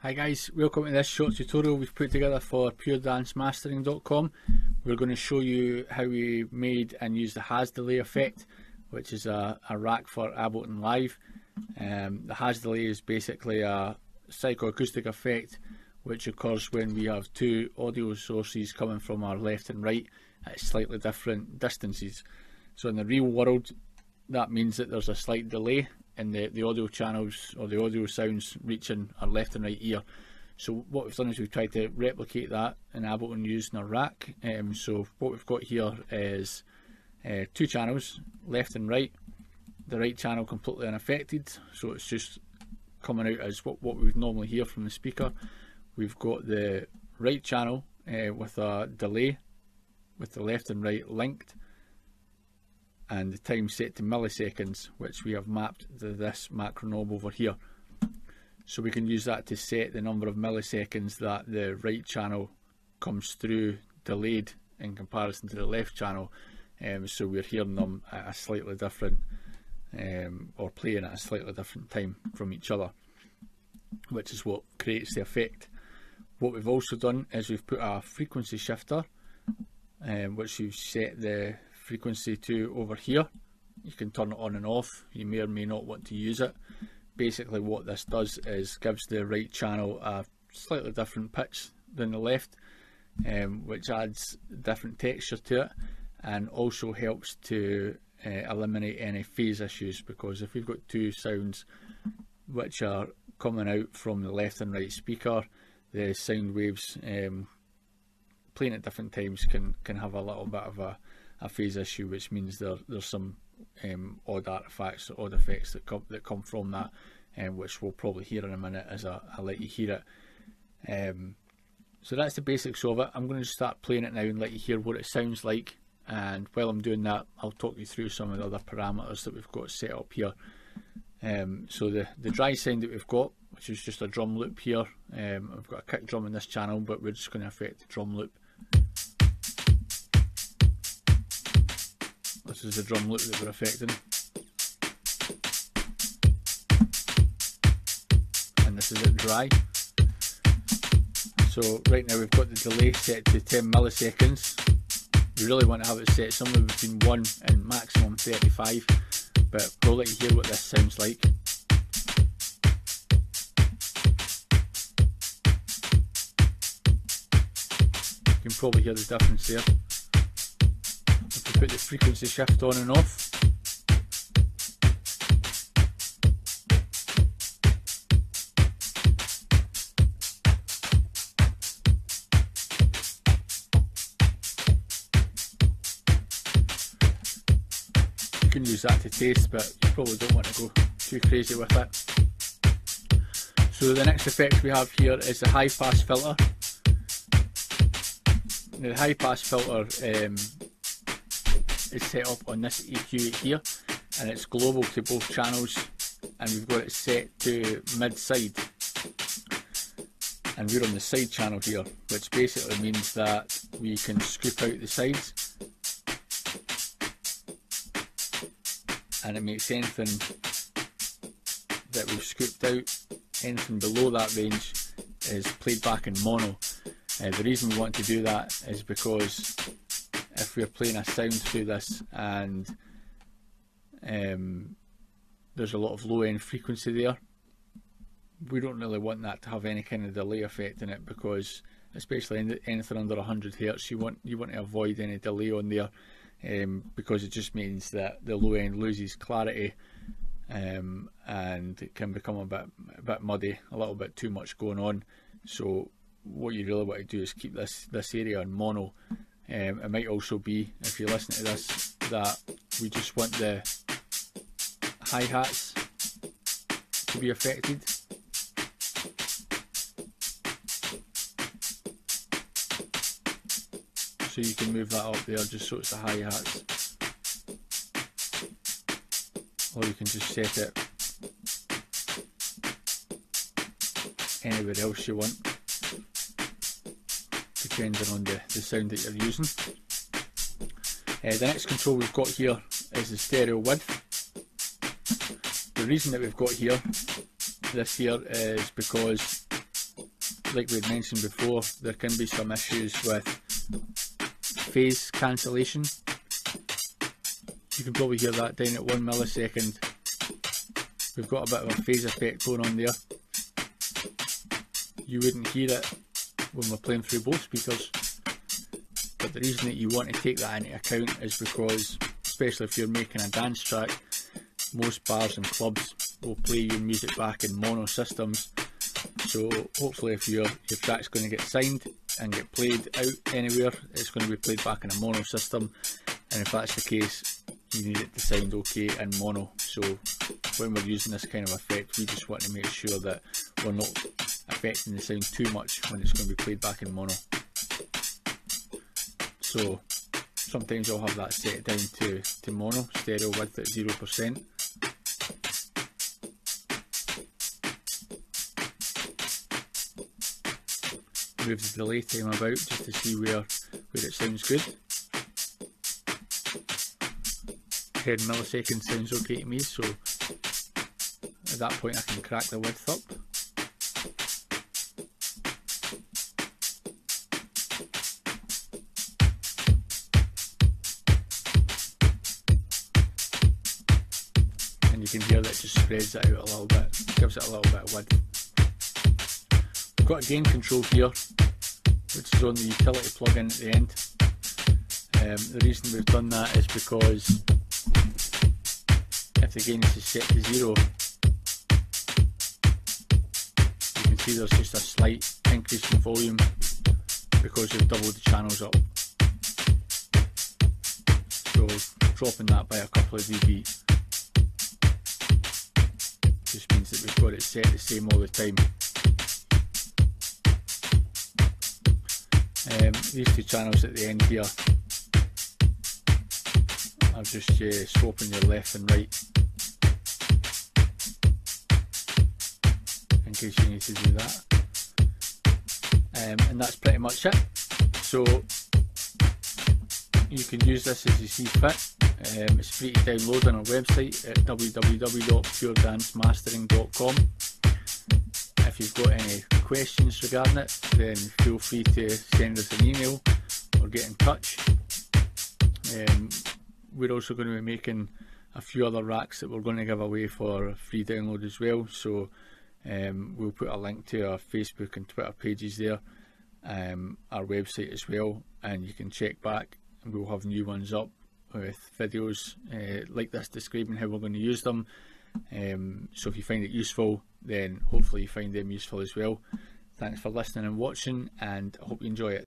Hi guys, welcome to this short tutorial we've put together for puredancemastering.com. We're going to show you how we made and used the Haas delay effect, which is a rack for Ableton Live. The Haas delay is basically a psychoacoustic effect which occurs when we have two audio sources coming from our left and right at slightly different distances. So in the real world, that means that there's a slight delay in the audio channels or the audio sounds reaching our left and right ear. So what we've done is we've tried to replicate that in Ableton using a rack. So what we've got here is two channels, left and right. The right channel completely unaffected, so it's just coming out as what we would normally hear from the speaker. We've got the right channel with a delay with the left and right linked, and the time set to milliseconds, which we have mapped to this macro knob over here. So we can use that to set the number of milliseconds that the right channel comes through delayed in comparison to the left channel. So we're hearing them at a slightly different or playing at a slightly different time from each other, which is what creates the effect. What we've also done is we've put a frequency shifter, which we've set the frequency to over here. You can turn it on and off. You may or may not want to use it. Basically what this does is gives the right channel a slightly different pitch than the left, which adds different texture to it, and also helps to eliminate any phase issues, because if we've got two sounds which are coming out from the left and right speaker, the sound waves playing at different times can have a little bit of a phase issue, which means there's some odd artifacts or odd effects that come from that, which we'll probably hear in a minute as I let you hear it. So that's the basics of it. I'm going to start playing it now and let you hear what it sounds like, and while I'm doing that I'll talk you through some of the other parameters that we've got set up here. So the dry sound that we've got, which is just a drum loop here, I've got a kick drum in this channel, but we're just going to affect the drum loop. This is the drum loop that we're affecting, and this is it dry. So right now we've got the delay set to 10 milliseconds. We really want to have it set somewhere between 1 and maximum 35, but we'll let you hear what this sounds like. You can probably hear the difference there. If we put the frequency shift on and off, you can use that to taste, but you probably don't want to go too crazy with it. So the next effect we have here is the high pass filter. Now the high pass filter is set up on this EQ here, and it's global to both channels, and we've got it set to mid side, and we're on the side channel here, which basically means that we can scoop out the sides, and it makes anything that we've scooped out, anything below that range, is played back in mono. The reason we want to do that is because if we're playing a sound through this and there's a lot of low end frequency there, we don't really want that to have any kind of delay effect in it, because especially anything under 100 Hz, you want to avoid any delay on there, because it just means that the low end loses clarity, and it can become a bit muddy, a little bit too much going on. So what you really want to do is keep this area in mono. It might also be, if you listen to this, that we just want the hi-hats to be affected. So you can move that up there just so it's the hi-hats, or you can just set it anywhere else you want, depending on the sound that you're using. The next control we've got here is the stereo width. The reason that we've got this here is because like we had mentioned before, there can be some issues with phase cancellation. You can probably hear that down at 1 millisecond. We've got a bit of a phase effect going on there. You wouldn't hear it when we're playing through both speakers, but the reason that you want to take that into account is because, especially if you're making a dance track, most bars and clubs will play your music back in mono systems. So hopefully if your track's going to get signed and get played out anywhere, it's going to be played back in a mono system, and if that's the case, you need it to sound okay in mono. So when we're using this kind of effect, we just want to make sure that we're not affecting the sound too much when it's going to be played back in mono. So sometimes I'll have that set down to mono, stereo width at 0%. Move the delay time about just to see where it sounds good. 10 milliseconds sounds okay to me, so at that point I can crack the width up. And you can hear that it just spreads it out a little bit, gives it a little bit of width. We've got a gain control here, which is on the utility plugin at the end. The reason we've done that is because if the gain is set to 0, you can see there's just a slight increase in volume because we've doubled the channels up. So dropping that by a couple of dB just means that we've got it set the same all the time. These two channels at the end here are just swapping your left and right in case you need to do that, and that's pretty much it. So you can use this as you see fit. It's free to download on our website at www.puredancemastering.com. If you've got any questions regarding it, then feel free to send us an email or get in touch. We're also going to be making a few other racks that we're going to give away for free download as well, so we'll put a link to our Facebook and Twitter pages there, our website as well, and you can check back and we'll have new ones up with videos like this describing how we're going to use them. So if you find it useful, then hopefully you find them useful as well. Thanks for listening and watching, and I hope you enjoy it.